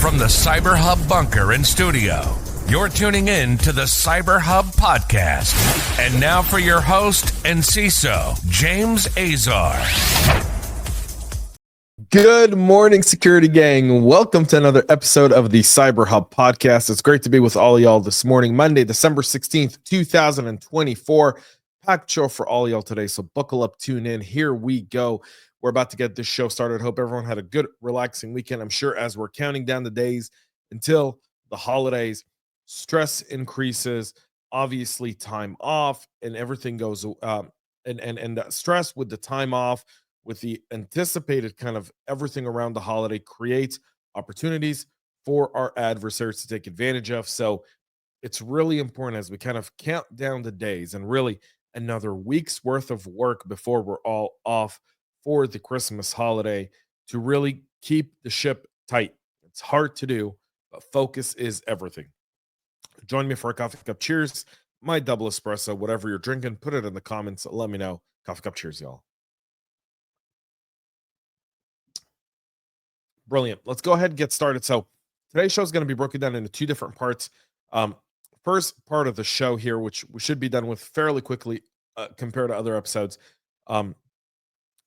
From the CyberHub bunker and studio, you're tuning in to the CyberHub Podcast. And now for your host and CISO, James Azar. Good morning, security gang. Welcome to another episode of the CyberHub Podcast. It's great to be with all of y'all this morning, Monday, December 16th, 2024. Packed show for all y'all today, so buckle up, tune in. Here we go. We're about to get this show started. Hope everyone had a good, relaxing weekend. I'm sure as we're counting down the days until the holidays, stress increases, obviously time off, and everything goes, and that stress with the time off, with the anticipated kind of everything around the holiday creates opportunities for our adversaries to take advantage of. So it's really important as we kind of count down the days and really another week's worth of work before we're all off for the Christmas holiday to really keep the ship tight. It's hard to do, but focus is everything. Join me for a coffee cup cheers, my double espresso, whatever you're drinking, put it in the comments. Let me know. Coffee cup cheers, y'all. Brilliant. Let's go ahead and get started. So today's show is going to be broken down into two different parts. First part of the show here, which we should be done with fairly quickly compared to other episodes,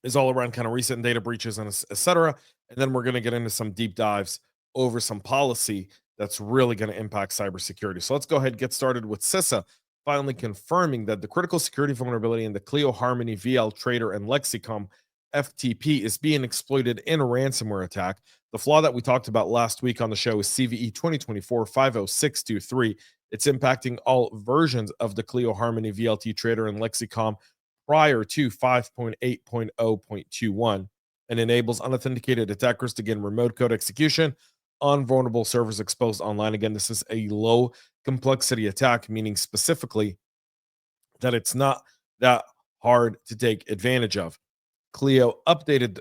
is all around kind of recent data breaches and et cetera. And then we're going to get into some deep dives over some policy that's really going to impact cybersecurity. So let's go ahead and get started with CISO finally confirming that the critical security vulnerability in the Cleo Harmony VL Trader and Lexicom FTP is being exploited in a ransomware attack. The flaw that we talked about last week on the show is CVE 2024-50623. It's impacting all versions of the Cleo Harmony VLT Trader and Lexicom prior to 5.8.0.21 and enables unauthenticated attackers to gain remote code execution on vulnerable servers exposed online. Again, this is a low complexity attack, meaning specifically that it's not that hard to take advantage of. Cleo updated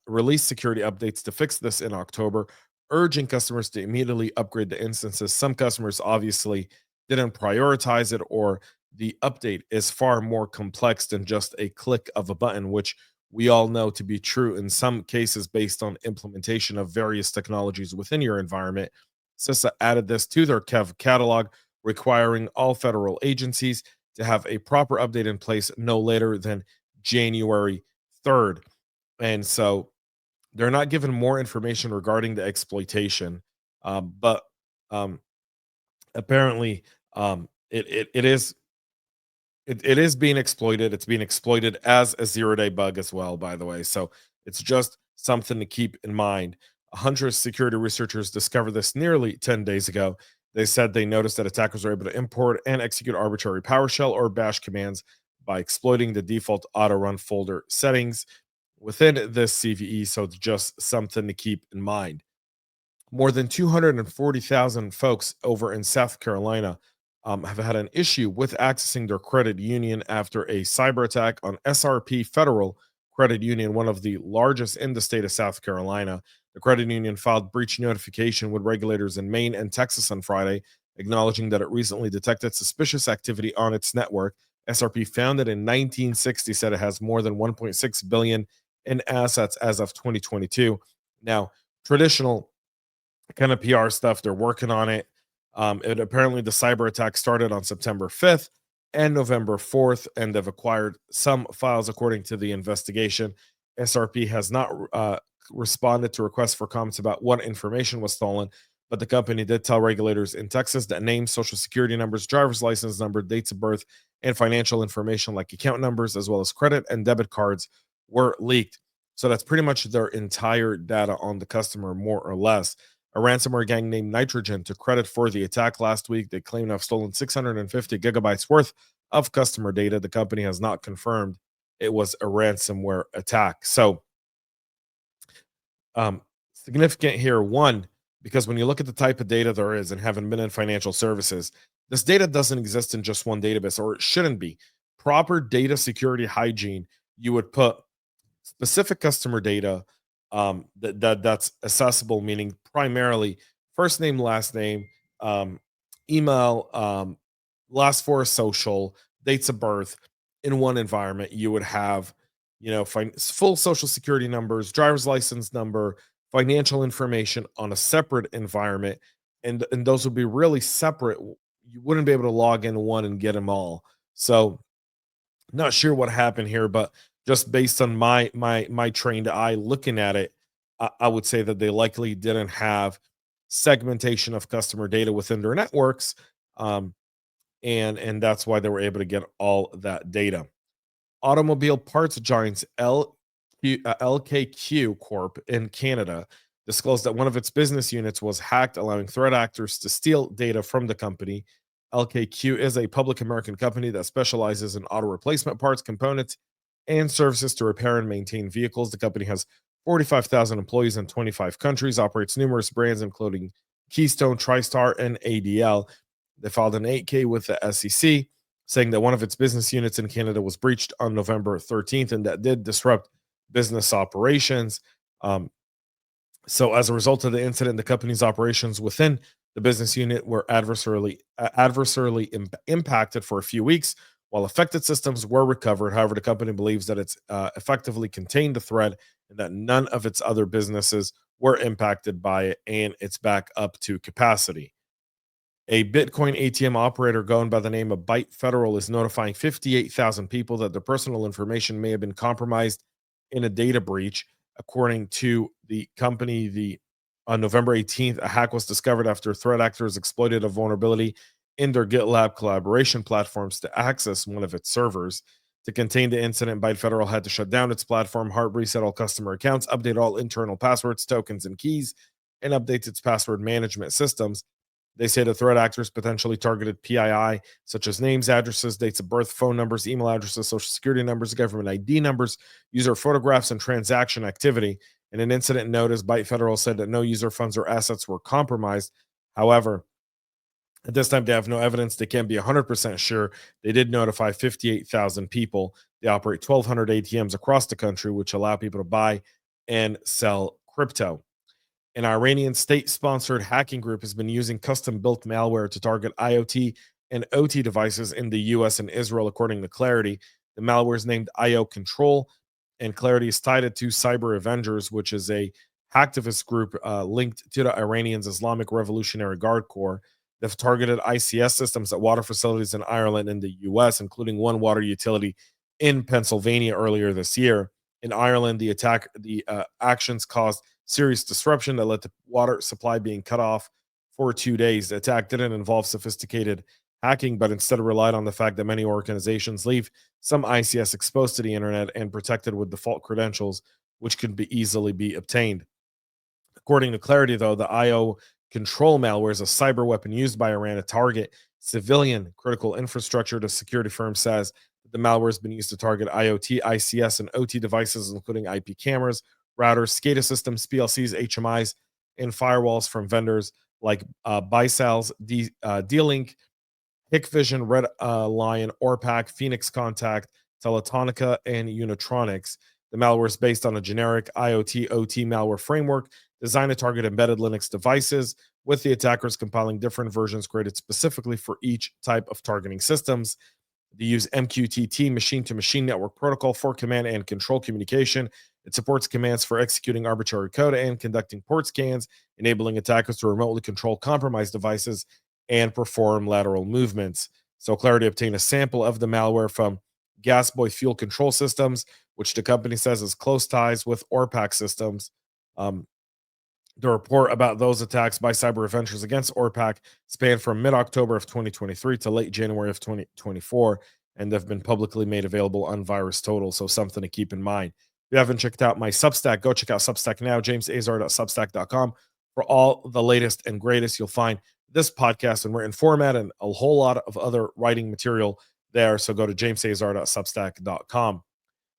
release security updates to fix this in October, urging customers to immediately upgrade the instances. Some customers obviously didn't prioritize it, or the update is far more complex than just a click of a button, which we all know to be true in some cases based on implementation of various technologies within your environment. CISA added this to their catalog, requiring all federal agencies to have a proper update in place no later than January 3rd. And so they're not given more information regarding the exploitation, but apparently it is being exploited. It's being exploited as a zero-day bug as well, by the way. So it's just something to keep in mind. 100 security researchers discovered this nearly 10 days ago. They said they noticed that attackers were able to import and execute arbitrary PowerShell or bash commands by exploiting the default auto-run folder settings within this CVE. So it's just something to keep in mind. More than 240,000 folks over in South Carolina have had an issue with accessing their credit union after a cyber attack on SRP Federal Credit Union, one of the largest in the state of South Carolina. The credit union filed breach notification with regulators in Maine and Texas on Friday, acknowledging that it recently detected suspicious activity on its network. SRP, founded in 1960, said it has more than 1.6 billion in assets as of 2022. Now, traditional kind of PR stuff, they're working on it. Apparently the cyber attack started on September 5th and November 4th, and they've acquired some files according to the investigation. SRP has not responded to requests for comments about what information was stolen, but the company did tell regulators in Texas that names, social security numbers, driver's license number, dates of birth, and financial information like account numbers, as well as credit and debit cards, were leaked. So that's pretty much their entire data on the customer, more or less. A ransomware gang named Nitrogen took credit for the attack last week. They claim to have stolen 650 gigabytes worth of customer data. The company has not confirmed it was a ransomware attack. So significant here, one, because when you look at the type of data there is and having been in financial services, this data doesn't exist in just one database, or it shouldn't be. Proper data security hygiene, you would put specific customer data that's accessible, meaning primarily first name, last name, email, last four social, dates of birth. In one environment, you would have, full social security numbers, driver's license number, financial information on a separate environment, and those would be really separate. You wouldn't be able to log in one and get them all. So not sure what happened here, but just based on my trained eye looking at it, I would say that they likely didn't have segmentation of customer data within their networks, um, and that's why they were able to get all that data. Automobile parts giants LKQ Corp in Canada disclosed that one of its business units was hacked, allowing threat actors to steal data from the company. LKQ is a public American company that specializes in auto replacement parts, components, and services to repair and maintain vehicles. The company has 45,000 employees in 25 countries, operates numerous brands, including Keystone, TriStar, and ADL. They filed an 8K with the SEC, saying that one of its business units in Canada was breached on November 13th, and that did disrupt business operations. Um, so, as a result of the incident, the company's operations within the business unit were adversely impacted for a few weeks, while affected systems were recovered. However, the company believes that it's effectively contained the threat and that none of its other businesses were impacted by it, and it's back up to capacity. A Bitcoin ATM operator going by the name of Byte Federal is notifying 58,000 people that their personal information may have been compromised in a data breach. According to the company, on November 18th, a hack was discovered after threat actors exploited a vulnerability in their GitLab collaboration platforms to access one of its servers. To contain the incident, Byte Federal had to shut down its platform, hard reset all customer accounts, update all internal passwords, tokens, and keys, and update its password management systems. They say the threat actors potentially targeted PII, such as names, addresses, dates of birth, phone numbers, email addresses, social security numbers, government ID numbers, user photographs, and transaction activity. In an incident notice, Byte Federal said that no user funds or assets were compromised. However, at this time, they have no evidence. They can't be 100% sure. They did notify 58,000 people. They operate 1,200 ATMs across the country, which allow people to buy and sell crypto. An Iranian state sponsored hacking group has been using custom built malware to target IoT and OT devices in the US and Israel, according to Clarity. The malware is named IO Control, and Clarity is tied it to Cyber Avengers, which is a hacktivist group linked to the Iranian's Islamic Revolutionary Guard Corps. They've targeted ICS systems at water facilities in Ireland and the US, including one water utility in Pennsylvania earlier this year. In Ireland, the actions caused serious disruption that led to water supply being cut off for 2 days. The attack didn't involve sophisticated hacking, but instead relied on the fact that many organizations leave some ICS exposed to the internet and protected with default credentials, which could be easily be obtained. According to Clarity, though, the IO Control malware is a cyber weapon used by Iran to target civilian critical infrastructure. The security firm says that the malware has been used to target IoT, ICS, and OT devices, including IP cameras, routers, SCADA systems, PLCs, HMIs, and firewalls from vendors like Bicals, D-Link, Hikvision, Red Lion, Orpac, Phoenix Contact, Teletonica, and Unitronics. The malware is based on a generic IoT OT malware framework designed to target embedded Linux devices, with the attackers compiling different versions created specifically for each type of targeting systems. They use MQTT, machine-to-machine network protocol, for command and control communication. It supports commands for executing arbitrary code and conducting port scans, enabling attackers to remotely control compromised devices and perform lateral movements. So Clarity obtained a sample of the malware from Gasboy Fuel Control Systems, which the company says has close ties with Orpac Systems. The report about those attacks by Cyber Avengers against Orpac spanned from mid-October of 2023 to late January of 2024, and they've been publicly made available on VirusTotal, so something to keep in mind. If you haven't checked out my Substack, go check out Substack now, jamesazar.substack.com. For all the latest and greatest, you'll find this podcast in written format and a whole lot of other writing material there, so go to jamesazar.substack.com.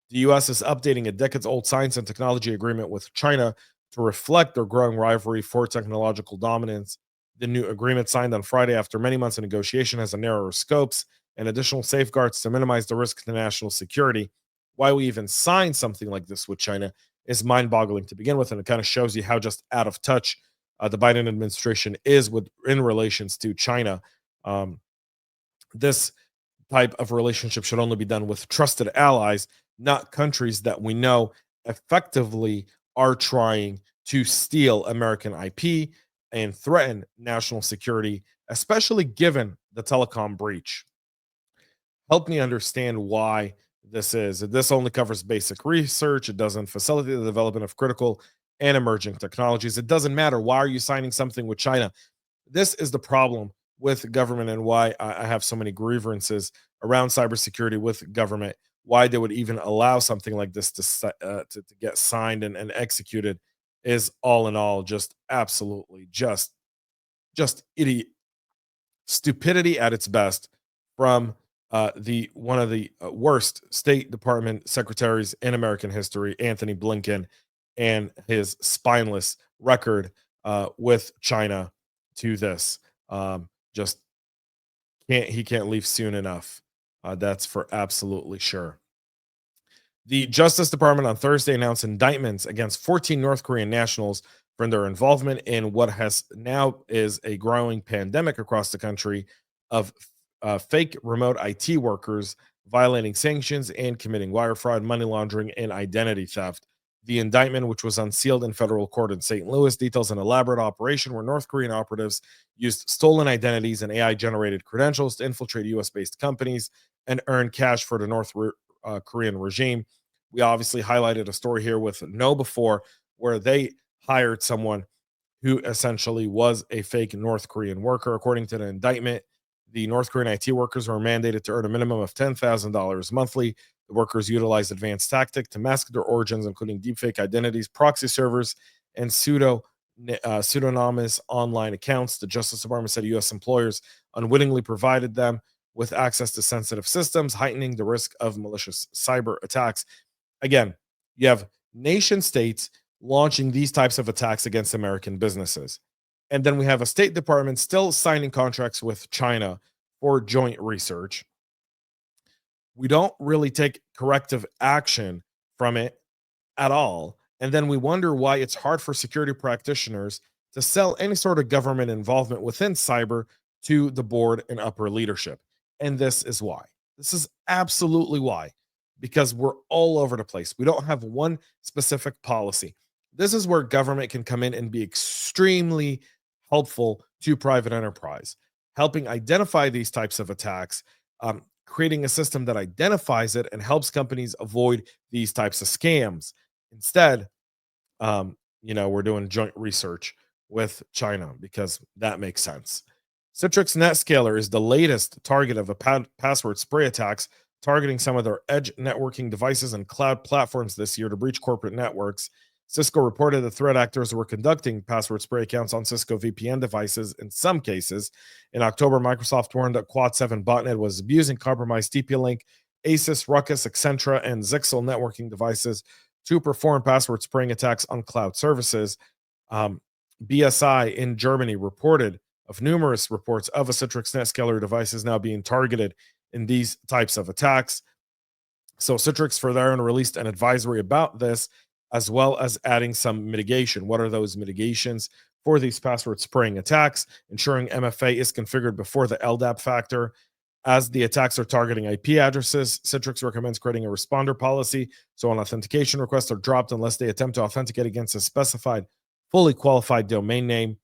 The U.S. is updating a decades-old science and technology agreement with China to reflect their growing rivalry for technological dominance. The new agreement, signed on Friday after many months of negotiation, has a narrower scopes and additional safeguards to minimize the risk to national security. Why we even sign something like this with China is mind-boggling to begin with, and it kind of shows you how just out of touch the Biden administration is in relations to China. This type of relationship should only be done with trusted allies, not countries that we know effectively are trying to steal American IP and threaten national security, especially given the telecom breach. Help me understand why this is. This only covers basic research. It doesn't facilitate the development of critical and emerging technologies. It doesn't matter. Why are you signing something with China? This is the problem with government, and why I have so many grievances around cybersecurity with government. Why they would even allow something like this to get signed and executed is, all in all, just absolutely just idiot stupidity at its best from the one of the worst State Department secretaries in American history, Anthony Blinken, and his spineless record with China to this. Just can't leave soon enough. That's for absolutely sure. The Justice Department on Thursday announced indictments against 14 North Korean nationals for their involvement in what has now is a growing pandemic across the country of fake remote IT workers violating sanctions and committing wire fraud, money laundering, and identity theft. The indictment, which was unsealed in federal court in St. Louis, details an elaborate operation where North Korean operatives used stolen identities and AI-generated credentials to infiltrate U.S.-based companies and earn cash for the North Korean regime. We obviously highlighted a story here with KnowBe4, where they hired someone who essentially was a fake North Korean worker. According to the indictment, the North Korean IT workers were mandated to earn a minimum of $10,000 monthly. The workers utilized advanced tactics to mask their origins, including deepfake identities, proxy servers, and pseudonymous online accounts. The Justice Department said U.S. employers unwittingly provided them with access to sensitive systems, heightening the risk of malicious cyber attacks. Again, you have nation states launching these types of attacks against American businesses. And then we have a State Department still signing contracts with China for joint research. We don't really take corrective action from it at all. And then we wonder why it's hard for security practitioners to sell any sort of government involvement within cyber to the board and upper leadership. And this is why. This is absolutely why. Because we're all over the place. We don't have one specific policy. This is where government can come in and be extremely helpful to private enterprise, helping identify these types of attacks, creating a system that identifies it and helps companies avoid these types of scams. Instead, we're doing joint research with China because that makes sense. Citrix NetScaler is the latest target of a password spray attacks, targeting some of their edge networking devices and cloud platforms this year to breach corporate networks. Cisco reported that threat actors were conducting password spray accounts on Cisco VPN devices in some cases. In October, Microsoft warned that Quad7 botnet was abusing compromised TP-Link, Asus, Ruckus, Accentra, and Zixel networking devices to perform password spraying attacks on cloud services. BSI in Germany reported of numerous reports of a Citrix NetScaler devices now being targeted in these types of attacks. So Citrix for their own released an advisory about this, as well as adding some mitigation. What are those mitigations for these password spraying attacks? Ensuring MFA is configured before the LDAP factor. As the attacks are targeting IP addresses, Citrix recommends creating a responder policy so an authentication requests are dropped unless they attempt to authenticate against a specified fully qualified domain name.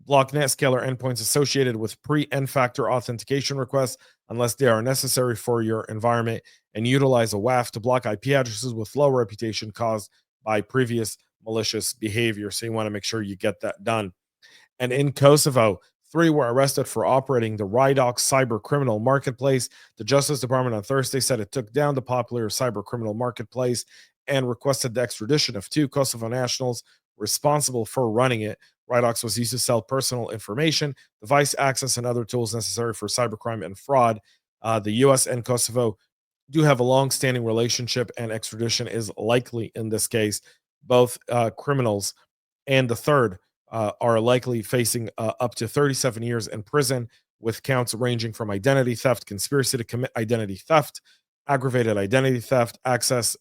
Block NetScaler endpoints associated with pre-N factor authentication requests unless they are necessary for your environment, and utilize a WAF to block IP addresses with low reputation caused by previous malicious behavior. So you want to make sure you get that done. And in Kosovo, 3 were arrested for operating the Rydox cyber criminal marketplace. The Justice Department on Thursday said it took down the popular cyber criminal marketplace and requested the extradition of 2 Kosovo nationals responsible for running it. Rydox was used to sell personal information, device access, and other tools necessary for cybercrime and fraud. The U.S. and Kosovo do have a long-standing relationship, and extradition is likely in this case. Both criminals and the third are likely facing up to 37 years in prison, with counts ranging from identity theft, conspiracy to commit identity theft, aggravated identity theft, access,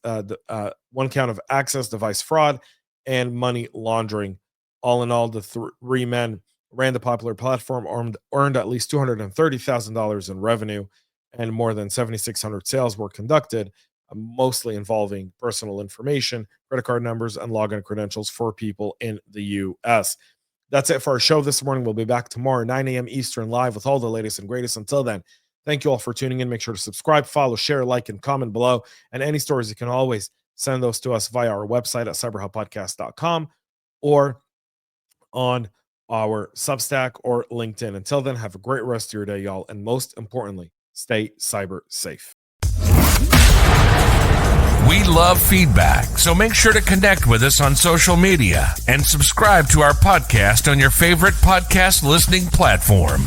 one count of access device fraud, and money laundering. All in all, the 3 men ran the popular platform, earned at least $230,000 in revenue, and more than 7,600 sales were conducted. mostly involving personal information, credit card numbers, and login credentials for people in the U.S. That's it for our show this morning. We'll be back tomorrow, 9 a.m. Eastern, live with all the latest and greatest. Until then, thank you all for tuning in. Make sure to subscribe, follow, share, like, and comment below. And any stories, you can always send those to us via our website at cyberhubpodcast.com or on our Substack or LinkedIn. Until then, have a great rest of your day, y'all. And most importantly, stay cyber safe. We love feedback, so make sure to connect with us on social media and subscribe to our podcast on your favorite podcast listening platform.